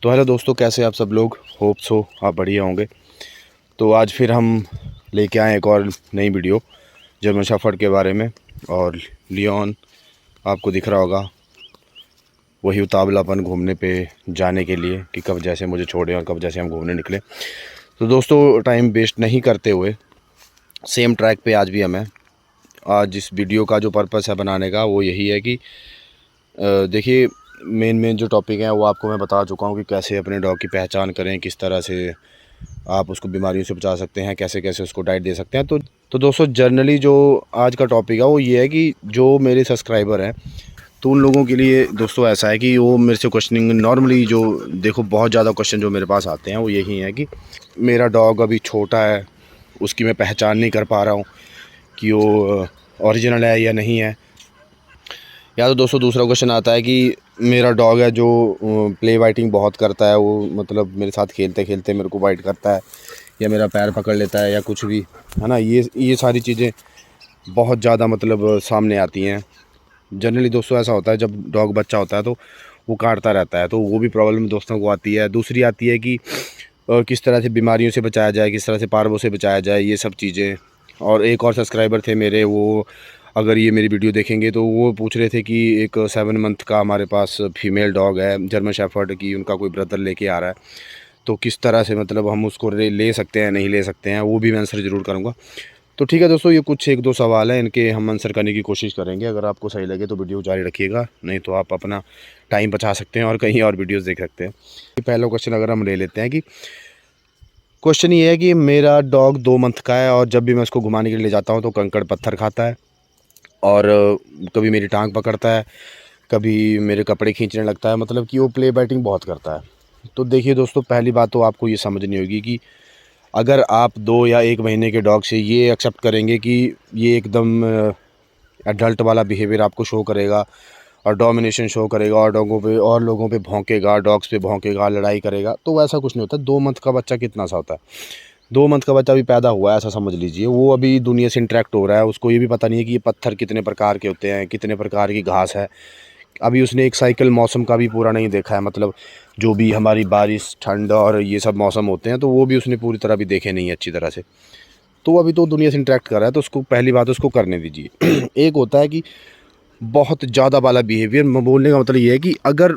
तो हेलो दोस्तों, कैसे आप सब लोग। होप सो आप बढ़िया होंगे। तो आज फिर हम लेके आए एक और नई वीडियो जर्मन शेफर्ड के बारे में। और लियोन आपको दिख रहा होगा, वही उतावलापन घूमने पे जाने के लिए कि कब जैसे मुझे छोड़े और कब जैसे हम घूमने निकले। तो दोस्तों, टाइम वेस्ट नहीं करते हुए सेम ट्रैक पे आज भी हम हैं। आज इस वीडियो का जो पर्पस है बनाने का वो यही है कि देखिए, मेन जो टॉपिक है वो आपको मैं बता चुका हूँ कि कैसे अपने डॉग की पहचान करें, किस तरह से आप उसको बीमारियों से बचा सकते हैं, कैसे कैसे उसको डाइट दे सकते हैं। तो दोस्तों, जनरली जो आज का टॉपिक है वो ये है कि जो मेरे सब्सक्राइबर हैं, तो उन लोगों के लिए दोस्तों ऐसा है कि वो मेरे से क्वेश्चनिंग नॉर्मली जो देखो बहुत ज़्यादा क्वेश्चन जो मेरे पास आते हैं वो यही है कि मेरा डॉग अभी छोटा है, उसकी मैं पहचान नहीं कर पा रहा हूँ कि वो ओरिजिनल है या नहीं है। या तो दोस्तों दूसरा क्वेश्चन आता है कि मेरा डॉग है जो प्ले बाइटिंग बहुत करता है, वो मतलब मेरे साथ खेलते खेलते मेरे को बाइट करता है या मेरा पैर पकड़ लेता है या कुछ भी, है ना। ये सारी चीज़ें बहुत ज़्यादा मतलब सामने आती हैं। जनरली दोस्तों ऐसा होता है, जब डॉग बच्चा होता है तो वो काटता रहता है, तो वो भी प्रॉब्लम दोस्तों को आती है। दूसरी आती है कि किस तरह से बीमारियों से बचाया जाए, किस तरह से पार्वों से बचाया जाए, ये सब चीज़ें। और एक और सब्सक्राइबर थे मेरे, वो अगर ये मेरी वीडियो देखेंगे तो वो पूछ रहे थे कि एक 7 मंथ का हमारे पास फीमेल डॉग है जर्मन शेफर्ड की, उनका कोई ब्रदर लेके आ रहा है, तो किस तरह से मतलब हम उसको ले सकते हैं, नहीं ले सकते हैं, वो भी मैं आंसर ज़रूर करूँगा। तो ठीक है दोस्तों, ये कुछ 1-2 सवाल हैं, इनके हम आंसर करने की कोशिश करेंगे। अगर आपको सही लगे तो वीडियो जारी रखिएगा, नहीं तो आप अपना टाइम बचा सकते हैं और कहीं और वीडियोस देख सकते हैं। पहला क्वेश्चन अगर हम ले लेते हैं कि क्वेश्चन ये है कि मेरा डॉग 2 मंथ का है और जब भी मैं उसको घुमाने के लिए ले जाता हूँ तो कंकड़ पत्थर खाता है और कभी मेरी टांग पकड़ता है, कभी मेरे कपड़े खींचने लगता है, मतलब कि वो प्ले बैटिंग बहुत करता है। तो देखिए दोस्तों, पहली बात तो आपको ये समझनी होगी कि अगर आप 2 या 1 महीने के डॉग से ये एक्सेप्ट करेंगे कि ये एकदम एडल्ट वाला बिहेवियर आपको शो करेगा और डोमिनेशन शो करेगा और लोगों पे भौंकेगा, डॉग्स पे भौंकेगा, लड़ाई करेगा, तो वैसा कुछ नहीं होता। 2 मंथ का बच्चा कितना सा होता है, 2 मंथ का बच्चा अभी पैदा हुआ है, ऐसा समझ लीजिए। वो अभी दुनिया से इंटरेक्ट हो रहा है, उसको ये भी पता नहीं है कि ये पत्थर कितने प्रकार के होते हैं, कितने प्रकार की घास है। अभी उसने एक साइकिल मौसम का भी पूरा नहीं देखा है, मतलब जो भी हमारी बारिश, ठंड और ये सब मौसम होते हैं, तो वो भी उसने पूरी तरह भी देखे नहीं है अच्छी तरह से। तो अभी तो दुनिया से इंटरेक्ट कर रहा है, तो उसको पहली बात उसको करने दीजिए। एक होता है कि बहुत ज़्यादा वाला बिहेवियर, बोलने का मतलब ये है कि अगर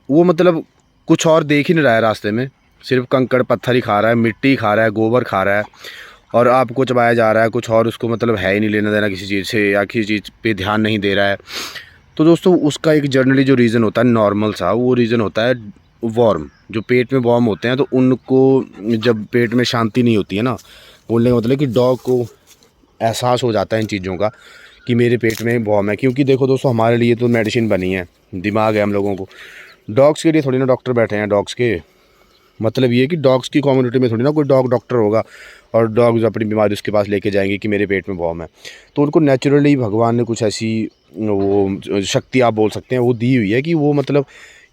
वो मतलब कुछ और देख ही नहीं रहा है रास्ते में, सिर्फ कंकड़ पत्थर ही खा रहा है, मिट्टी खा रहा है, गोबर खा रहा है और आपको चबाया जा रहा है, कुछ और उसको मतलब है ही नहीं लेना देना किसी चीज़ से या किसी चीज़ पे ध्यान नहीं दे रहा है, तो दोस्तों उसका एक जनरली जो रीज़न होता है नॉर्मल सा, वो रीज़न होता है वॉर्म। जो पेट में वॉर्म होते हैं, तो उनको जब पेट में शांति नहीं होती है ना, बोलने का मतलब कि डॉग को एहसास हो जाता है इन चीज़ों का कि मेरे पेट में वॉर्म है। क्योंकि देखो दोस्तों, हमारे लिए तो मेडिसिन बनी है, दिमाग है हम लोगों को, डॉग्स के लिए थोड़ी ना डॉक्टर बैठे हैं। डॉग्स के मतलब ये कि डॉग्स की कम्युनिटी में थोड़ी ना कोई डॉग डॉक्टर होगा और डॉग्स अपनी बीमारी उसके पास लेके जाएंगे कि मेरे पेट में वॉर्म है। तो उनको नेचुरली भगवान ने कुछ ऐसी वो शक्ति आप बोल सकते हैं वो दी हुई है कि वो मतलब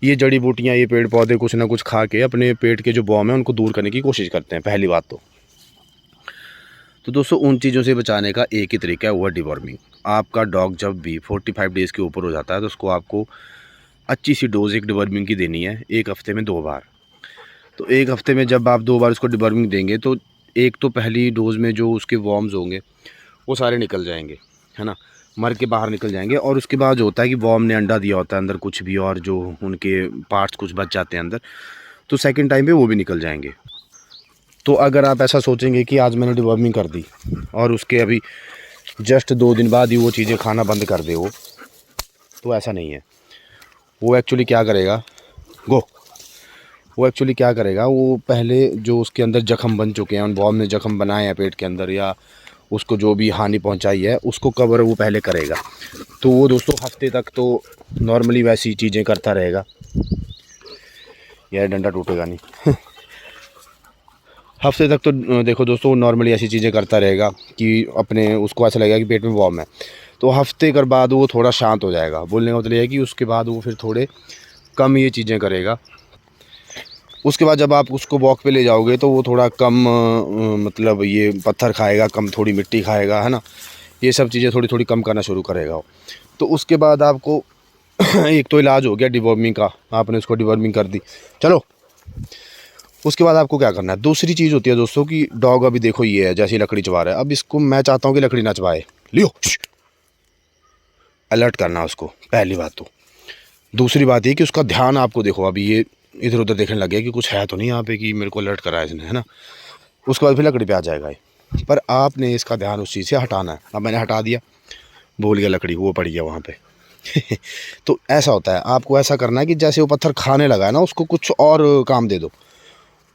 ये जड़ी बूटियाँ, ये पेड़ पौधे कुछ ना कुछ खा के अपने पेट के जो वॉर्म है उनको दूर करने की कोशिश करते हैं, पहली बात तो दोस्तों उन चीज़ों से बचाने का एक ही तरीका है, वो है डिवॉर्मिंग। आपका डॉग जब भी 45 डेज़ के ऊपर हो जाता है तो उसको आपको अच्छी सी डोज एक डिवॉर्मिंग की देनी है, एक हफ़्ते में 2 बार। तो एक हफ़्ते में जब आप 2 बार उसको डिवॉर्मिंग देंगे तो एक तो पहली डोज़ में जो उसके वॉर्म्स होंगे वो सारे निकल जाएंगे, है ना, मर के बाहर निकल जाएंगे। और उसके बाद जो होता है कि वॉर्म ने अंडा दिया होता है अंदर कुछ भी, और जो उनके पार्ट्स कुछ बच जाते हैं अंदर, तो सेकेंड टाइम पे वो भी निकल जाएंगे। तो अगर आप ऐसा सोचेंगे कि आज मैंने डिवॉर्मिंग कर दी और उसके अभी जस्ट 2 दिन बाद ही वो चीज़ें खाना बंद कर दे वो, तो ऐसा नहीं है। वो एक्चुअली क्या करेगा, वो एक्चुअली क्या करेगा, वो पहले जो उसके अंदर जख्म बन चुके हैं, उन वॉर्म ने जख्म बनाए हैं पेट के अंदर या उसको जो भी हानि पहुंचाई है उसको कवर वो पहले करेगा। तो वो दोस्तों हफ्ते तक तो नॉर्मली वैसी चीज़ें करता रहेगा। यार डंडा टूटेगा नहीं। हफ्ते तक तो देखो दोस्तों नॉर्मली ऐसी चीज़ें करता रहेगा कि अपने उसको ऐसा लगेगा कि पेट में वॉर्म है। तो हफ्ते के बाद वो थोड़ा शांत हो जाएगा। बोलने का मतलब ये है कि उसके बाद वो फिर थोड़े कम ये चीज़ें करेगा। उसके बाद जब आप उसको वॉक पे ले जाओगे तो वो थोड़ा कम मतलब ये पत्थर खाएगा, कम थोड़ी मिट्टी खाएगा, है ना, ये सब चीज़ें थोड़ी थोड़ी कम करना शुरू करेगा वो। तो उसके बाद आपको एक तो इलाज हो गया डिवॉर्मिंग का, आपने उसको डिवॉर्मिंग कर दी, चलो उसके बाद आपको क्या करना है, दूसरी चीज़ होती है दोस्तों कि डॉग अभी देखो ये है जैसी लकड़ी चबा रहा है, अब इसको मैं चाहता हूँ कि लकड़ी ना चबाए, लियो अलर्ट करना उसको, पहली बात। तो दूसरी बात ये कि उसका ध्यान आपको देखो, अभी ये इधर उधर देखने लग गया कि कुछ है तो नहीं यहाँ पे कि मेरे को अलर्ट करा है इसने, है ना। उसके बाद फिर लकड़ी पे आ जाएगा ये, पर आपने इसका ध्यान उस चीज़ से हटाना है। अब मैंने हटा दिया, भूल गया लकड़ी, वो पड़ी है वहाँ पे तो ऐसा होता है, आपको ऐसा करना है कि जैसे वो पत्थर खाने लगा है ना, उसको कुछ और काम दे दो,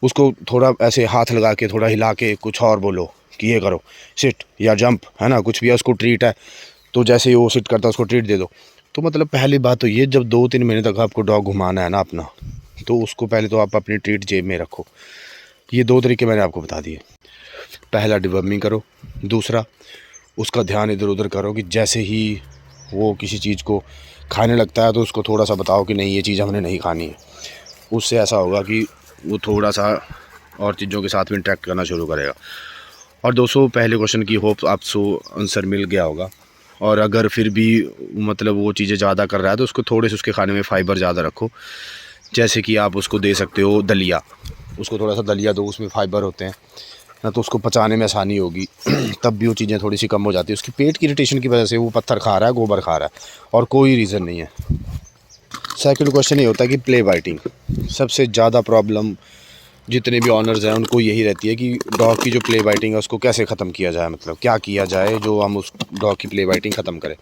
उसको थोड़ा ऐसे हाथ लगा के थोड़ा हिला के कुछ और बोलो कि ये करो, सिट या जंप, है ना, कुछ भी है, उसको ट्रीट है तो जैसे ही वो सिट करता है उसको ट्रीट दे दो। तो मतलब पहली बात तो ये, जब 2-3 महीने तक आपको डॉग घुमाना है ना अपना, तो उसको पहले तो आप अपनी ट्रीट जेब में रखो। ये 2 तरीके मैंने आपको बता दिए। पहला डिवर्मिंग करो, दूसरा उसका ध्यान इधर उधर करो कि जैसे ही वो किसी चीज़ को खाने लगता है तो उसको थोड़ा सा बताओ कि नहीं ये चीज़ हमने नहीं खानी है। उससे ऐसा होगा कि वो थोड़ा सा और चीज़ों के साथ में इंटरेक्ट करना शुरू करेगा। और दोस्तों पहले क्वेश्चन की होप आपको आंसर मिल गया होगा। और अगर फिर भी मतलब वो चीज़ें ज़्यादा कर रहा है तो उसको थोड़े से उसके खाने में फ़ाइबर ज़्यादा रखो। जैसे कि आप उसको दे सकते हो दलिया, उसको थोड़ा सा दलिया दो, उसमें फ़ाइबर होते हैं ना, तो उसको पचाने में आसानी होगी तब भी वो चीज़ें थोड़ी सी कम हो जाती है। उसकी पेट की इरिटेशन की वजह से वो पत्थर खा रहा है, गोबर खा रहा है, और कोई रीज़न नहीं है। सेकंड क्वेश्चन ये होता है कि प्ले बाइटिंग, सबसे ज़्यादा प्रॉब्लम जितने भी ऑनर्स हैं उनको यही रहती है कि डॉग की जो प्ले बाइटिंग है उसको कैसे ख़त्म किया जाए, मतलब क्या किया जाए जो हम उस डॉग की प्ले बाइटिंग ख़त्म करें।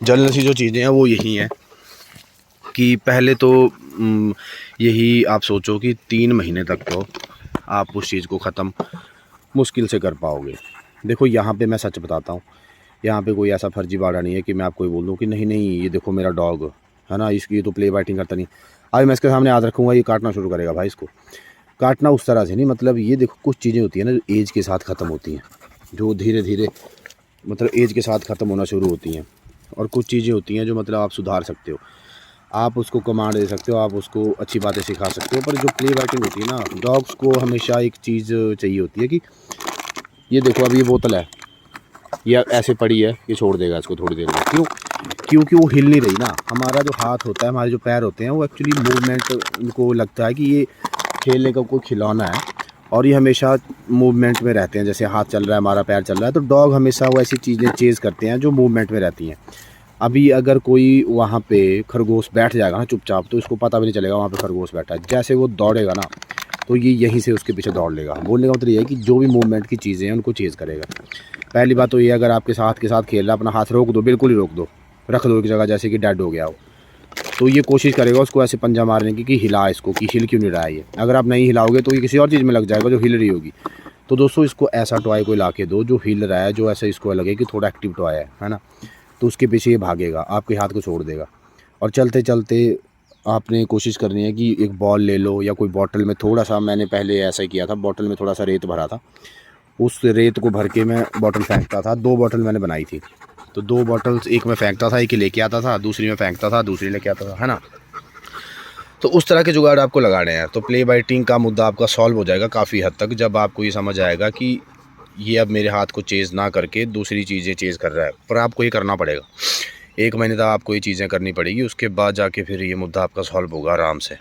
जनरल सी जो चीज़ें हैं वो यही हैं कि पहले तो यही आप सोचो कि 3 महीने तक तो आप उस चीज़ को ख़त्म मुश्किल से कर पाओगे। देखो यहाँ पे मैं सच बताता हूँ, यहाँ पे कोई ऐसा फर्जीवाड़ा नहीं है कि मैं आपको ये बोल दूँ कि नहीं नहीं ये देखो मेरा डॉग है ना, इसकी तो प्ले बाइटिंग करता नहीं, आज मैं इसके सामने याद रखूँगा ये काटना शुरू करेगा। भाई इसको काटना उस तरह से नहीं, मतलब ये देखो कुछ चीज़ें होती हैं ना जो एज के साथ ख़त्म होती हैं, जो धीरे धीरे मतलब एज के साथ ख़त्म होना शुरू होती हैं। और कुछ चीज़ें होती हैं जो मतलब आप सुधार सकते हो, आप उसको कमांड दे सकते हो, आप उसको अच्छी बातें सिखा सकते हो। पर जो प्ले बाइटिंग होती है ना, डॉग्स को हमेशा एक चीज़ चाहिए होती है कि ये देखो अब ये बोतल है, ये ऐसे पड़ी है, ये छोड़ देगा इसको थोड़ी देर में, क्यों? क्योंकि वो हिल नहीं रही ना। हमारा जो हाथ होता है, हमारे जो पैर होते हैं, वो एक्चुअली मूवमेंट, उनको लगता है कि ये खेलने का कोई खिलौना है और ये हमेशा मूवमेंट में रहते हैं, जैसे हाथ चल रहा है हमारा पैर चल रहा है, तो डॉग हमेशा वो ऐसी चीज़ें चेज़ करते हैं जो मूवमेंट में रहती हैं। अभी अगर कोई वहाँ पे खरगोश बैठ जाएगा ना चुपचाप, तो इसको पता भी नहीं चलेगा वहाँ पे खरगोश बैठा है। जैसे वो दौड़ेगा ना तो ये यहीं से उसके पीछे दौड़ लेगा। बोलने का मतलब ये है कि जो भी मूवमेंट की चीज़ें हैं उनको चेज़ करेगा। पहली बात तो ये, अगर आपके साथ के साथ खेल रहा है, अपना हाथ रोक दो, बिल्कुल ही रोक दो, रख दो एक जगह जैसे कि डेड हो गया हो, तो ये कोशिश करेगा उसको ऐसे पंजा मारने की कि हिला इसको, कि हिल क्यों नहीं रहा है ये। अगर आप नहीं हिलाओगे तो ये किसी और चीज़ में लग जाएगा जो हिल रही होगी। तो दोस्तों इसको ऐसा टॉय कोई ला के दो जो हिल रहा है, जो ऐसे इसको लगे कि थोड़ा एक्टिव टॉय है ना, तो उसके पीछे ये भागेगा, आपके हाथ को छोड़ देगा। और चलते चलते आपने कोशिश करनी है कि एक बॉल ले लो या कोई बॉटल में थोड़ा सा, मैंने पहले ऐसा ही किया था, बॉटल में थोड़ा सा रेत भरा था, उस रेत को भर के मैं बॉटल फेंकता था। 2 बॉटल मैंने बनाई थी, तो 2 बॉटल्स, एक में फेंकता था, एक ही लेके आता था, दूसरी में फेंकता था, दूसरी लेके आता था, है ना। तो उस तरह के जुगाड़ आपको लगाने हैं, तो प्ले बाइटिंग का मुद्दा आपका सॉल्व हो जाएगा काफ़ी हद तक, जब आपको ये समझ आएगा कि ये अब मेरे हाथ को चेज़ ना करके दूसरी चीज़ें चेज़ कर रहा है। पर आपको ये करना पड़ेगा, 1 महीने तक आपको ये चीज़ें करनी पड़ेगी, उसके बाद जाके फिर ये मुद्दा आपका सॉल्व होगा आराम से।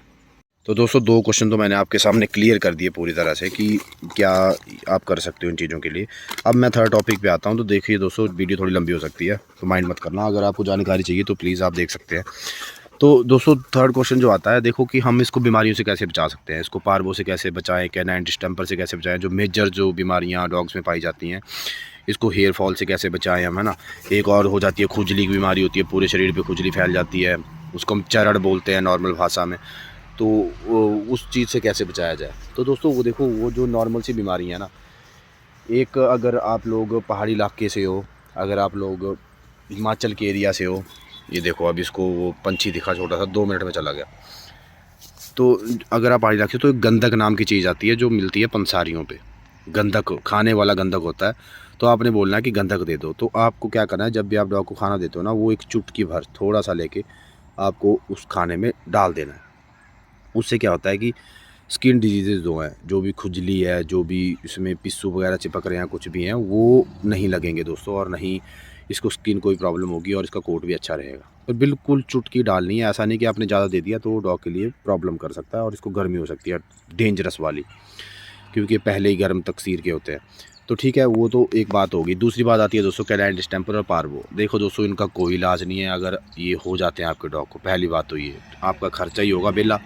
तो दोस्तों 2 क्वेश्चन तो मैंने आपके सामने क्लियर कर दिए पूरी तरह से कि क्या आप कर सकते हो इन चीज़ों के लिए। अब मैं थर्ड टॉपिक पे आता हूँ। तो देखिए दोस्तों, वीडियो थोड़ी लंबी हो सकती है तो माइंड मत करना, अगर आपको जानकारी चाहिए तो प्लीज़ आप देख सकते हैं। तो दोस्तों थर्ड क्वेश्चन जो आता है, देखो कि हम इसको बीमारियों से कैसे बचा सकते हैं, इसको पार्वो से कैसे बचाएं, कैनाइन डिस्टेंपर से कैसे बचाएं, जो मेजर जो बीमारियां डॉग्स में पाई जाती हैं, इसको हेयर फॉल से कैसे बचाएं हम, है ना। एक और हो जाती है खुजली की बीमारी होती है, पूरे शरीर पे खुजली फैल जाती है, उसको हम चरड़ बोलते हैं नॉर्मल भाषा में, तो उस चीज़ से कैसे बचाया जाए। तो दोस्तों वो देखो, वो जो नॉर्मल सी बीमारी है ना, एक अगर आप लोग पहाड़ी इलाके से हो, अगर आप लोग हिमाचल के एरिया से हो, ये देखो अब इसको वो पंछी दिखा छोटा सा, 2 मिनट में चला गया। तो अगर आप पहाड़ी इलाके, तो एक गंधक नाम की चीज़ आती है जो मिलती है पंसारियों पे, गंधक, खाने वाला गंधक होता है। तो आपने बोलना है कि गंधक दे दो। तो आपको क्या करना है, जब भी आप डॉग को खाना देते हो ना, वो एक चुटकी भर थोड़ा सा लेके आपको उस खाने में डाल देना है। उससे क्या होता है कि स्किन डिजीज़ेज़ जो हैं, जो भी खुजली है, जो भी इसमें पिस्सू वगैरह चिपक रहे हैं, कुछ भी हैं, वो नहीं लगेंगे दोस्तों, और नहीं इसको स्किन कोई प्रॉब्लम होगी और इसका कोट भी अच्छा रहेगा। पर बिल्कुल चुटकी डालनी है, ऐसा नहीं कि आपने ज़्यादा दे दिया तो वो डॉग के लिए प्रॉब्लम कर सकता है और इसको गर्मी हो सकती है डेंजरस वाली, क्योंकि ये पहले ही गर्म तकसीर के होते हैं। तो ठीक है, वो तो एक बात होगी। दूसरी बात आती है दोस्तों कैनाइन डिस्टेंपर और पार्वो। देखो दोस्तों, इनका कोई इलाज नहीं है अगर ये हो जाते हैं आपके डॉग को। पहली बात तो ये आपका खर्चा ही होगा बेला,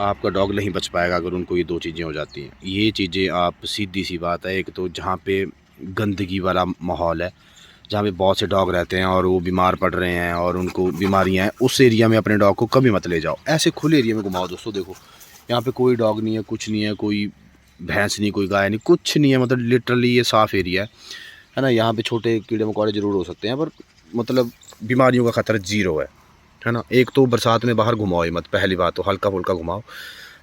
आपका डॉग नहीं बच पाएगा अगर उनको ये दो चीज़ें हो जाती हैं। ये चीज़ें आप सीधी सी बात है, एक तो जहाँ पे गंदगी वाला माहौल है, जहाँ पे बहुत से डॉग रहते हैं और वो बीमार पड़ रहे हैं और उनको बीमारियाँ हैं, उस एरिया में अपने डॉग को कभी मत ले जाओ। ऐसे खुले एरिया में घुमाओ दोस्तों। देखो यहाँ पे कोई डॉग नहीं है, कुछ नहीं है, कोई भैंस नहीं, कोई गाय नहीं, कुछ नहीं है, मतलब लिटरली ये साफ़ एरिया है ना। यहाँ पे छोटे कीड़े मकोड़े ज़रूर हो सकते हैं पर मतलब बीमारियों का खतरा ज़ीरो है ना। एक तो बरसात में बाहर घुमाओ ही मत, पहली बात तो हल्का फुल्का घुमाओ,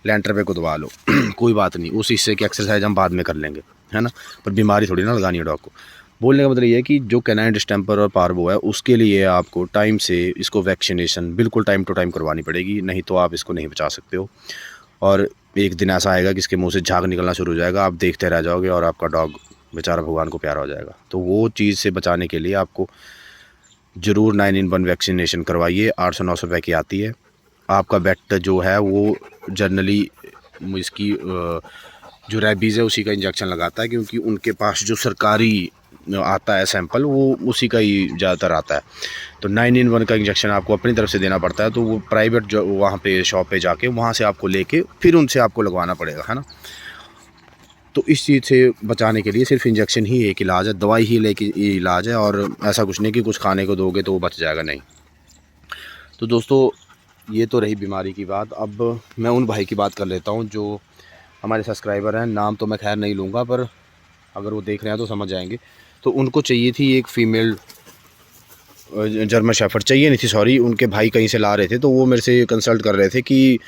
लेंटर पे कुदवा लो कोई बात नहीं, उस हिस्से की एक्सरसाइज हम बाद में कर लेंगे, है ना। पर बीमारी थोड़ी ना लगानी है डॉग को। बोलने का मतलब ये है कि जो कैनाइन डिस्टेंपर और पार्वो है उसके लिए आपको टाइम से इसको वैक्सीनेशन बिल्कुल टाइम टू टाइम करवानी पड़ेगी, नहीं तो आप इसको नहीं बचा सकते हो। और एक दिन ऐसा आएगा कि इसके मुंह से झाग निकलना शुरू हो जाएगा, आप देखते रह जाओगे और आपका डॉग बेचारा भगवान को प्यारा हो जाएगा। तो वो चीज़ से बचाने के लिए आपको ज़रूर 9-in-1 वैक्सीनेशन करवाइए। 800-900 रुपये की आती है। आपका वेट जो है वो जनरली इसकी जो रेबीज़ है उसी का इंजेक्शन लगाता है, क्योंकि उनके पास जो सरकारी आता है सैंपल वो उसी का ही ज़्यादातर आता है। तो 9-in-1 का इंजेक्शन आपको अपनी तरफ से देना पड़ता है, तो वो प्राइवेट जो वहाँ पे शॉप पे जाके वहाँ से आपको लेके फिर उनसे आपको लगवाना पड़ेगा, है ना। तो इस चीज़ से बचाने के लिए सिर्फ इंजेक्शन ही एक इलाज है, दवाई ही लेके इलाज है, और ऐसा कुछ नहीं कि कुछ खाने को दोगे तो वो बच जाएगा, नहीं। तो दोस्तों ये तो रही बीमारी की बात। अब मैं उन भाई की बात कर लेता हूँ जो हमारे सब्सक्राइबर हैं, नाम तो मैं खैर नहीं लूँगा, पर अगर वो देख रहे हैं तो समझ जाएंगे। तो उनको चाहिए थी एक फ़ीमेल जर्मन शेफर्ड, चाहिए नहीं थी सॉरी, उनके भाई कहीं से ला रहे थे, तो वो मेरे से कंसल्ट कर रहे थे कि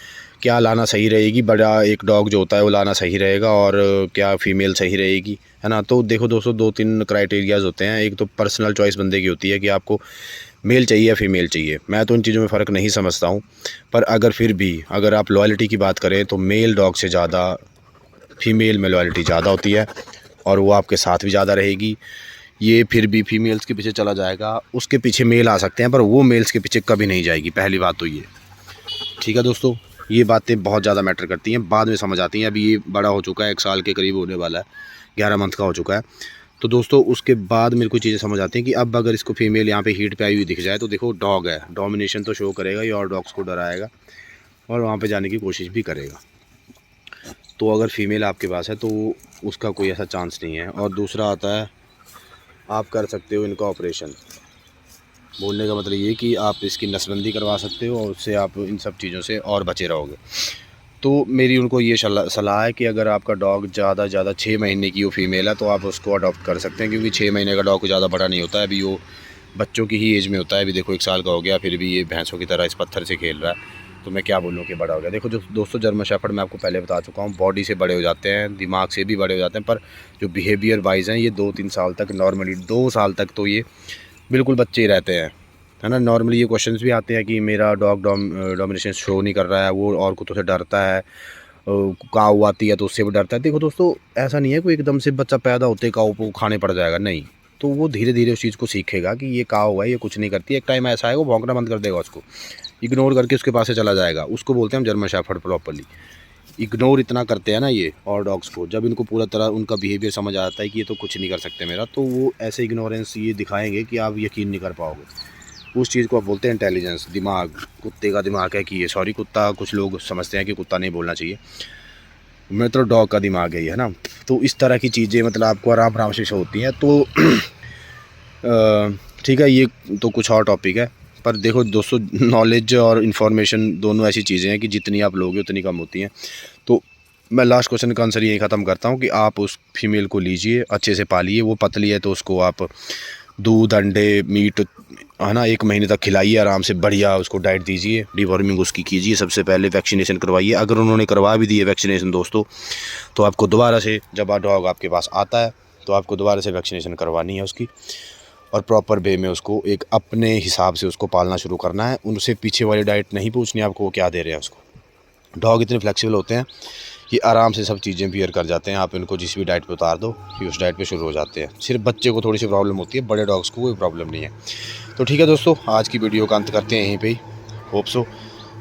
क्या लाना सही रहेगी, बड़ा एक डॉग जो होता है वो लाना सही रहेगा और क्या फ़ीमेल सही रहेगी, है ना। तो देखो दोस्तों 2-3 क्राइटेरियाज़ होते हैं। एक तो पर्सनल चॉइस बंदे की होती है कि आपको मेल चाहिए या फीमेल चाहिए। मैं तो इन चीज़ों में फ़र्क नहीं समझता हूँ, पर अगर फिर भी अगर आप लॉयल्टी की बात करें तो मेल डॉग से ज़्यादा फीमेल में लॉयल्टी ज़्यादा होती है और वो आपके साथ भी ज़्यादा रहेगी। ये फिर भी फीमेल्स के पीछे चला जाएगा, उसके पीछे मेल आ सकते हैं पर वो मेल्स के पीछे कभी नहीं जाएगी, पहली बात तो ये। ठीक है दोस्तों, ये बातें बहुत ज़्यादा मैटर करती हैं, बाद में समझ आती हैं। अभी ये बड़ा हो चुका है, 1 साल के करीब होने वाला है, 11 मंथ का हो चुका है। तो दोस्तों उसके बाद मेरे को चीज़ें समझ आती हैं कि अब अगर इसको फीमेल यहाँ पे हीट पे आई हुई दिख जाए तो देखो डॉग है, डोमिनेशन तो शो करेगा ये और डॉग्स को डराएगा और वहाँ पे जाने की कोशिश भी करेगा। तो अगर फीमेल आपके पास है तो उसका कोई ऐसा चांस नहीं है। और दूसरा आता है, आप कर सकते हो इनका ऑपरेशन। बोलने का मतलब ये कि आप इसकी नसबंदी करवा सकते हो और उससे आप इन सब चीज़ों से और बचे रहोगे। तो मेरी उनको ये सलाह है कि अगर आपका डॉग ज़्यादा 6 महीने की वो फीमेल है तो आप उसको अडॉप्ट कर सकते हैं, क्योंकि 6 महीने का डॉग ज़्यादा बड़ा नहीं होता है, अभी वो बच्चों की ही एज में होता है। अभी देखो 1 साल का हो गया, फिर भी ये भैंसों की तरह इस पत्थर से खेल रहा है, तो मैं क्या बोलूँ कि बड़ा हो गया। देखो जो दोस्तों जर्मन शेफर्ड मैं आपको पहले बता चुका हूँ, बॉडी से बड़े हो जाते हैं, दिमाग से भी बड़े हो जाते हैं, पर जो बिहेवियर वाइज हैं ये 2-3 साल तक, नॉर्मली 2 साल तक तो ये बिल्कुल बच्चे ही रहते हैं, है ना। नॉर्मली ये क्वेश्चंस भी आते हैं कि मेरा डॉग डोमिनेशन शो नहीं कर रहा है, वो और कुत्तों से डरता है, काऊ आती है तो उससे भी डरता है। देखो दोस्तों ऐसा नहीं है कोई एकदम से बच्चा पैदा होते काऊ को खाने पड़ जाएगा, नहीं। तो वो धीरे धीरे उस चीज़ को सीखेगा कि ये काऊ है, ये कुछ नहीं करती। एक टाइम ऐसा है वो भौंकना बंद कर देगा, उसको इग्नोर करके उसके पास से चला जाएगा। उसको बोलते हैं हम जर्मन शेफर्ड प्रॉपर्ली। इग्नोर इतना करते हैं ना ये और डॉग्स को, जब इनको पूरा तरह उनका बिहेवियर समझ आता है कि ये तो कुछ नहीं कर सकते मेरा, तो वो ऐसे इग्नोरेंस ये दिखाएंगे कि आप यकीन नहीं कर पाओगे। उस चीज़ को आप बोलते हैं इंटेलिजेंस, दिमाग। कुत्ते का दिमाग है कि ये, सॉरी कुत्ता कुछ लोग समझते हैं कि कुत्ता नहीं बोलना चाहिए, मतलब डॉग का दिमाग है ये, है ना। तो इस तरह की चीज़ें मतलब आपको आराम आराम से होती हैं। तो ठीक है, ये तो कुछ और टॉपिक है, पर देखो दोस्तों नॉलेज और इन्फॉर्मेशन दोनों ऐसी चीज़ें हैं कि जितनी आप लोगे उतनी कम होती हैं। तो मैं लास्ट क्वेश्चन का आंसर यही ख़त्म करता हूँ कि आप उस फीमेल को लीजिए, अच्छे से पालिए। वो पतली है तो उसको आप दूध, अंडे, मीट, है ना, 1 महीने तक खिलाइए आराम से, बढ़िया उसको डाइट दीजिए, डिवॉर्मिंग उसकी कीजिए, सबसे पहले वैक्सीनेशन करवाइए। अगर उन्होंने करवा भी दी है वैक्सीनेशन दोस्तों, तो आपको दोबारा से जब डॉग आपके पास आता है तो आपको दोबारा से वैक्सीनेशन करवानी है उसकी, और प्रॉपर वे में उसको एक अपने हिसाब से उसको पालना शुरू करना है। उनसे पीछे वाली डाइट नहीं पूछनी आपको वो क्या दे रहे हैं उसको। डॉग इतने फ्लेक्सिबल होते हैं, ये आराम से सब चीज़ें बियर कर जाते हैं। आप इनको जिस भी डाइट पे उतार दो ये उस डाइट पे शुरू हो जाते हैं। सिर्फ बच्चे को थोड़ी सी प्रॉब्लम होती है, बड़े डॉग्स को कोई प्रॉब्लम नहीं है। तो ठीक है दोस्तों, आज की वीडियो का अंत करते हैं यहीं पे ही। होप सो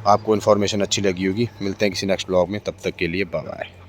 आपको इन्फॉर्मेशन अच्छी लगी होगी। मिलते हैं किसी नेक्स्ट ब्लॉग में, तब तक के लिए बाय बाय।